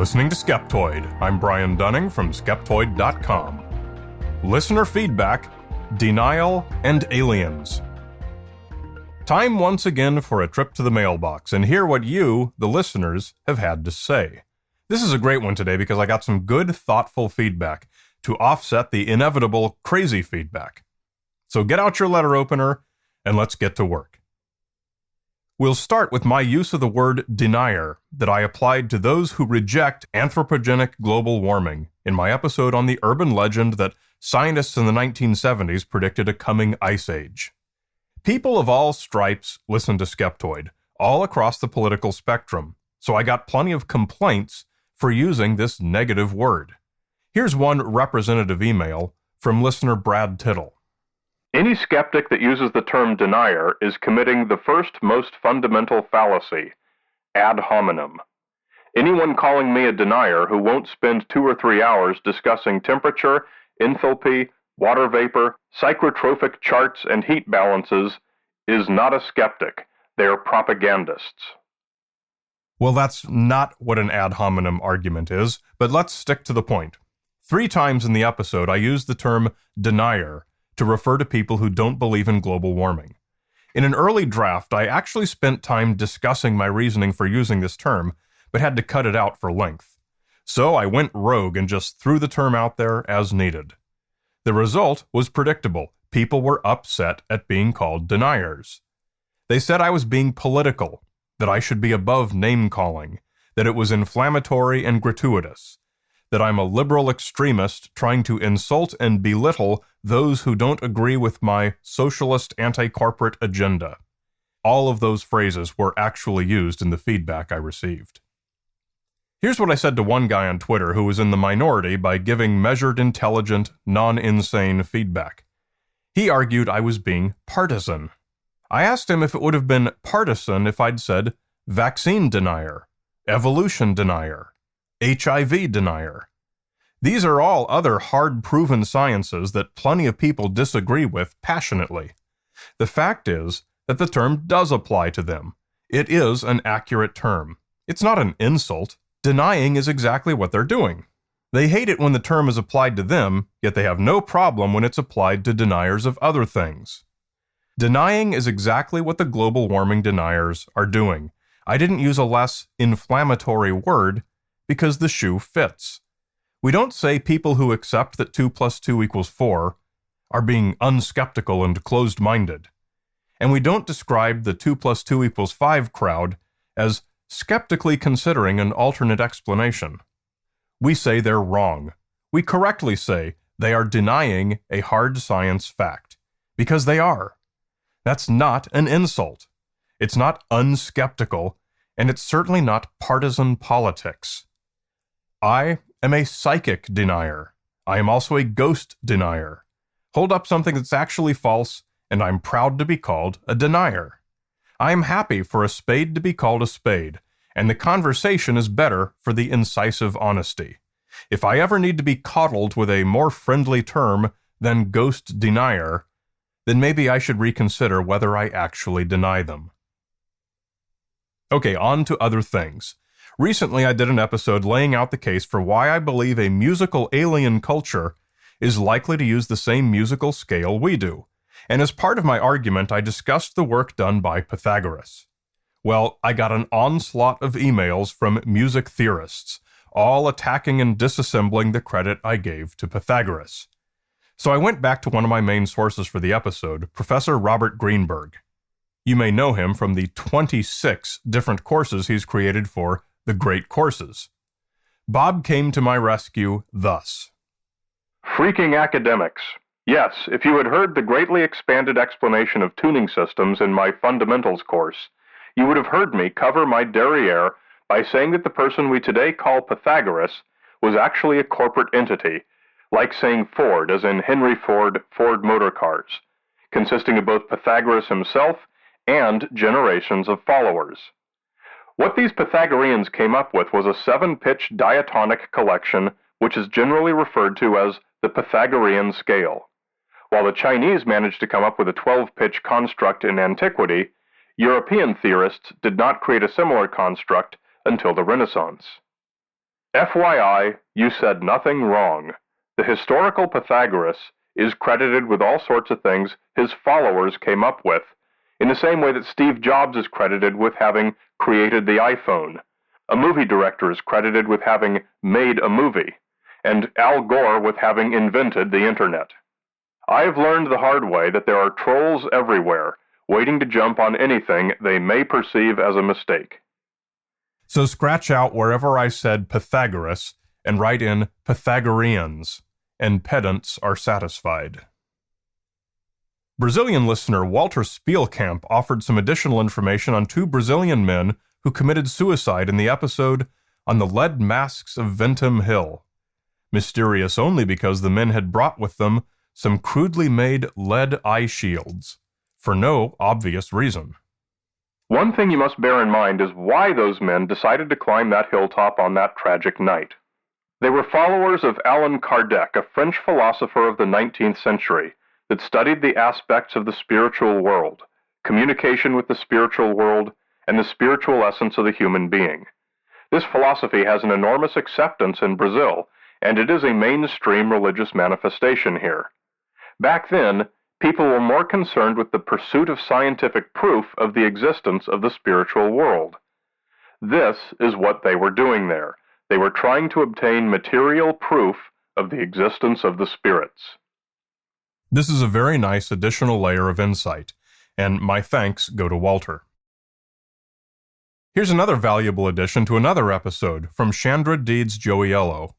listening to Skeptoid. I'm Brian Dunning from Skeptoid.com. Listener feedback, denial, and aliens. Time once again for a trip to the mailbox and hear what you, the listeners, have had to say. This is a great one today because I got some good, thoughtful feedback to offset the inevitable crazy feedback. So get out your letter opener and let's get to work. We'll start with my use of the word denier that I applied to those who reject anthropogenic global warming in my episode on the urban legend that scientists in the 1970s predicted a coming ice age. People of all stripes listen to Skeptoid, all across the political spectrum, so I got plenty of complaints for using this negative word. Here's one representative email from listener Brad Tittle. Any skeptic that uses the term denier is committing the first most fundamental fallacy, ad hominem. Anyone calling me a denier who won't spend 2 or 3 hours discussing temperature, enthalpy, water vapor, psychrotropic charts, and heat balances is not a skeptic. They are propagandists. Well, that's not what an ad hominem argument is, but let's stick to the point. 3 times in the episode I used the term denier to refer to people who don't believe in global warming. In an early draft, I actually spent time discussing my reasoning for using this term, but had to cut it out for length. So I went rogue and just threw the term out there as needed. The result was predictable. People were upset at being called deniers. They said I was being political, that I should be above name-calling, that it was inflammatory and gratuitous, that I'm a liberal extremist trying to insult and belittle those who don't agree with my socialist anti-corporate agenda. All of those phrases were actually used in the feedback I received. Here's what I said to one guy on Twitter who was in the minority by giving measured, intelligent, non-insane feedback. He argued I was being partisan. I asked him if it would have been partisan if I'd said vaccine denier, evolution denier, HIV denier. These are all other hard-proven sciences that plenty of people disagree with passionately. The fact is that the term does apply to them. It is an accurate term. It's not an insult. Denying is exactly what they're doing. They hate it when the term is applied to them, yet they have no problem when it's applied to deniers of other things. Denying is exactly what the global warming deniers are doing. I didn't use a less inflammatory word because the shoe fits. We don't say people who accept that 2 + 2 = 4 are being unskeptical and closed-minded. And we don't describe the 2 + 2 = 5 crowd as skeptically considering an alternate explanation. We say they're wrong. We correctly say they are denying a hard science fact, because they are. That's not an insult. It's not unskeptical, and it's certainly not partisan politics. I am a psychic denier. I am also a ghost denier. Hold up something that's actually false, and I'm proud to be called a denier. I am happy for a spade to be called a spade, and the conversation is better for the incisive honesty. If I ever need to be coddled with a more friendly term than ghost denier, then maybe I should reconsider whether I actually deny them. Okay, on to other things. Recently, I did an episode laying out the case for why I believe a musical alien culture is likely to use the same musical scale we do. And as part of my argument, I discussed the work done by Pythagoras. Well, I got an onslaught of emails from music theorists, all attacking and disassembling the credit I gave to Pythagoras. So I went back to one of my main sources for the episode, Professor Robert Greenberg. You may know him from the 26 different courses he's created for the Great Courses. Bob came to my rescue thus. Freaking academics. Yes, if you had heard the greatly expanded explanation of tuning systems in my Fundamentals course, you would have heard me cover my derriere by saying that the person we today call Pythagoras was actually a corporate entity, like saying Ford as in Henry Ford, Ford Motor Cars, consisting of both Pythagoras himself and generations of followers. What these Pythagoreans came up with was a 7-pitch diatonic collection, which is generally referred to as the Pythagorean scale. While the Chinese managed to come up with a 12-pitch construct in antiquity, European theorists did not create a similar construct until the Renaissance. FYI, you said nothing wrong. The historical Pythagoras is credited with all sorts of things his followers came up with, in the same way that Steve Jobs is credited with having created the iPhone. A movie director is credited with having made a movie, and Al Gore with having invented the internet. I've learned the hard way that there are trolls everywhere, waiting to jump on anything they may perceive as a mistake. So scratch out wherever I said Pythagoras and write in Pythagoreans, and pedants are satisfied. Brazilian listener Walter Spielkamp offered some additional information on 2 Brazilian men who committed suicide in the episode On the Lead Masks of Ventum Hill. Mysterious only because the men had brought with them some crudely made lead eye shields, for no obvious reason. One thing you must bear in mind is why those men decided to climb that hilltop on that tragic night. They were followers of Allan Kardec, a French philosopher of the 19th century that studied the aspects of the spiritual world, communication with the spiritual world, and the spiritual essence of the human being. This philosophy has an enormous acceptance in Brazil, and it is a mainstream religious manifestation here. Back then, people were more concerned with the pursuit of scientific proof of the existence of the spiritual world. This is what they were doing there. They were trying to obtain material proof of the existence of the spirits. This is a very nice additional layer of insight, and my thanks go to Walter. Here's another valuable addition to another episode from Chandra Deeds Joiello.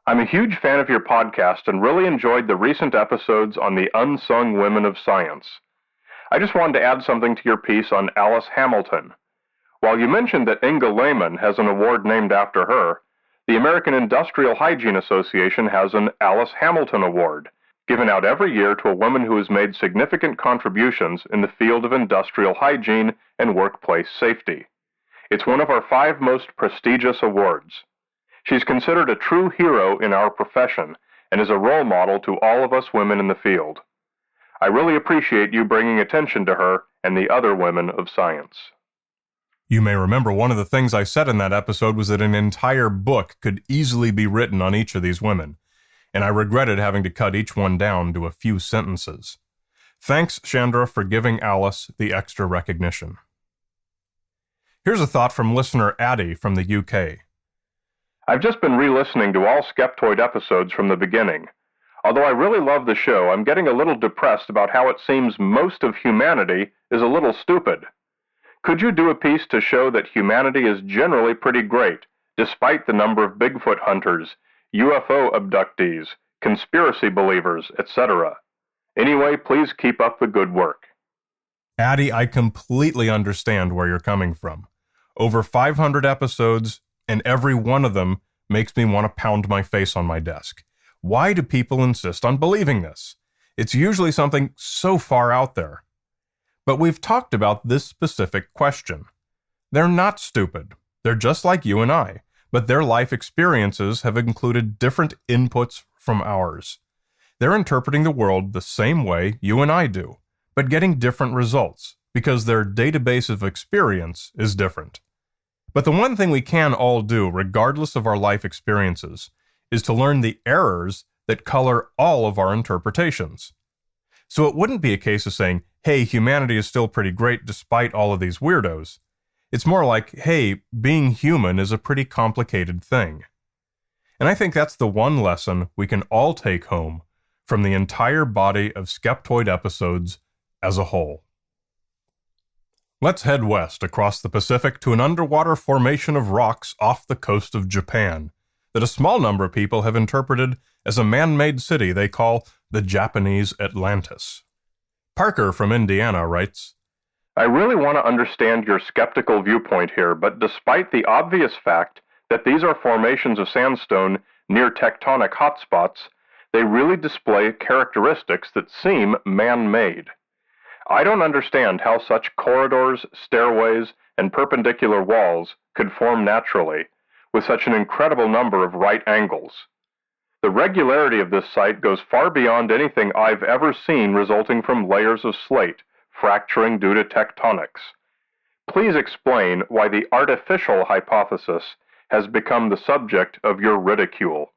I'm a huge fan of your podcast and really enjoyed the recent episodes on the unsung women of science. I just wanted to add something to your piece on Alice Hamilton. While you mentioned that Inga Lehman has an award named after her, the American Industrial Hygiene Association has an Alice Hamilton Award, given out every year to a woman who has made significant contributions in the field of industrial hygiene and workplace safety. It's one of our 5 most prestigious awards. She's considered a true hero in our profession and is a role model to all of us women in the field. I really appreciate you bringing attention to her and the other women of science. You may remember one of the things I said in that episode was that an entire book could easily be written on each of these women, and I regretted having to cut each one down to a few sentences. Thanks, Chandra, for giving Alice the extra recognition. Here's a thought from listener Addie from the UK. I've just been re-listening to all Skeptoid episodes from the beginning. Although I really love the show, I'm getting a little depressed about how it seems most of humanity is a little stupid. Could you do a piece to show that humanity is generally pretty great, despite the number of Bigfoot hunters, UFO abductees, conspiracy believers, etc.? Anyway, please keep up the good work. Addie, I completely understand where you're coming from. Over 500 episodes, and every one of them makes me want to pound my face on my desk. Why do people insist on believing this? It's usually something so far out there. But we've talked about this specific question. They're not stupid. They're just like you and I, but their life experiences have included different inputs from ours. They're interpreting the world the same way you and I do, but getting different results because their database of experience is different. But the one thing we can all do, regardless of our life experiences, is to learn the errors that color all of our interpretations. So it wouldn't be a case of saying, hey, humanity is still pretty great despite all of these weirdos. It's more like, hey, being human is a pretty complicated thing. And I think that's the one lesson we can all take home from the entire body of Skeptoid episodes as a whole. Let's head west across the Pacific to an underwater formation of rocks off the coast of Japan that a small number of people have interpreted as a man-made city they call the Japanese Atlantis. Parker from Indiana writes, I really want to understand your skeptical viewpoint here, but despite the obvious fact that these are formations of sandstone near tectonic hotspots, they really display characteristics that seem man-made. I don't understand how such corridors, stairways, and perpendicular walls could form naturally, with such an incredible number of right angles. The regularity of this site goes far beyond anything I've ever seen resulting from layers of slate fracturing due to tectonics. Please explain why the artificial hypothesis has become the subject of your ridicule.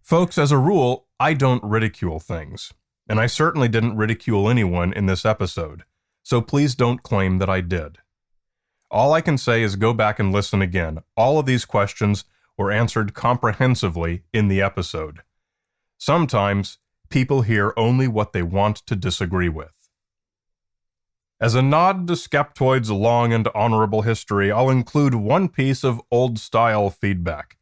Folks, as a rule, I don't ridicule things, and I certainly didn't ridicule anyone in this episode, so please don't claim that I did. All I can say is go back and listen again. All of these questions were answered comprehensively in the episode. Sometimes, people hear only what they want to disagree with. As a nod to Skeptoid's long and honorable history, I'll include one piece of old-style feedback.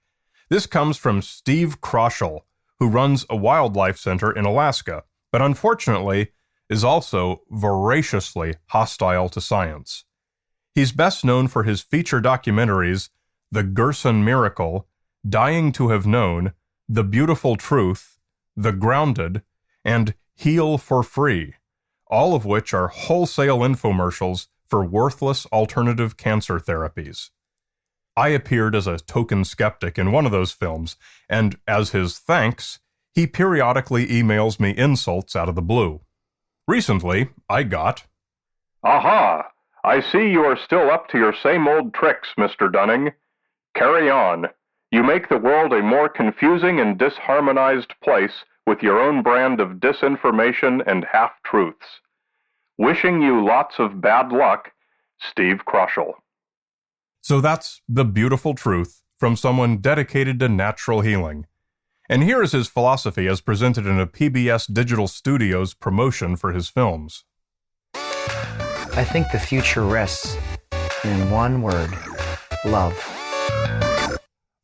This comes from Steve Crushell, who runs a wildlife center in Alaska, but unfortunately is also voraciously hostile to science. He's best known for his feature documentaries, The Gerson Miracle, Dying to Have Known, The Beautiful Truth, The Grounded, and Heal for Free, all of which are wholesale infomercials for worthless alternative cancer therapies. I appeared as a token skeptic in one of those films, and as his thanks, he periodically emails me insults out of the blue. Recently, I got, "Aha! I see you are still up to your same old tricks, Mr. Dunning. Carry on. You make the world a more confusing and disharmonized place with your own brand of disinformation and half-truths. Wishing you lots of bad luck, Steve Crushell." So that's the beautiful truth from someone dedicated to natural healing. And here is his philosophy as presented in a PBS Digital Studios promotion for his films. I think the future rests in one word: love.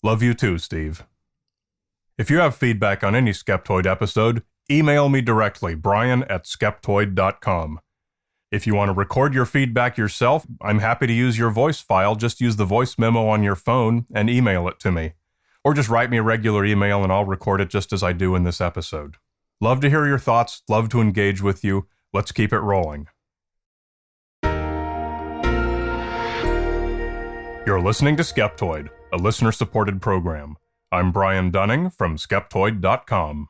Love you too, Steve. If you have feedback on any Skeptoid episode, email me directly, brian@skeptoid.com. If you want to record your feedback yourself, I'm happy to use your voice file. Just use the voice memo on your phone and email it to me. Or just write me a regular email and I'll record it just as I do in this episode. Love to hear your thoughts, love to engage with you. Let's keep it rolling. You're listening to Skeptoid, a listener-supported program. I'm Brian Dunning from Skeptoid.com.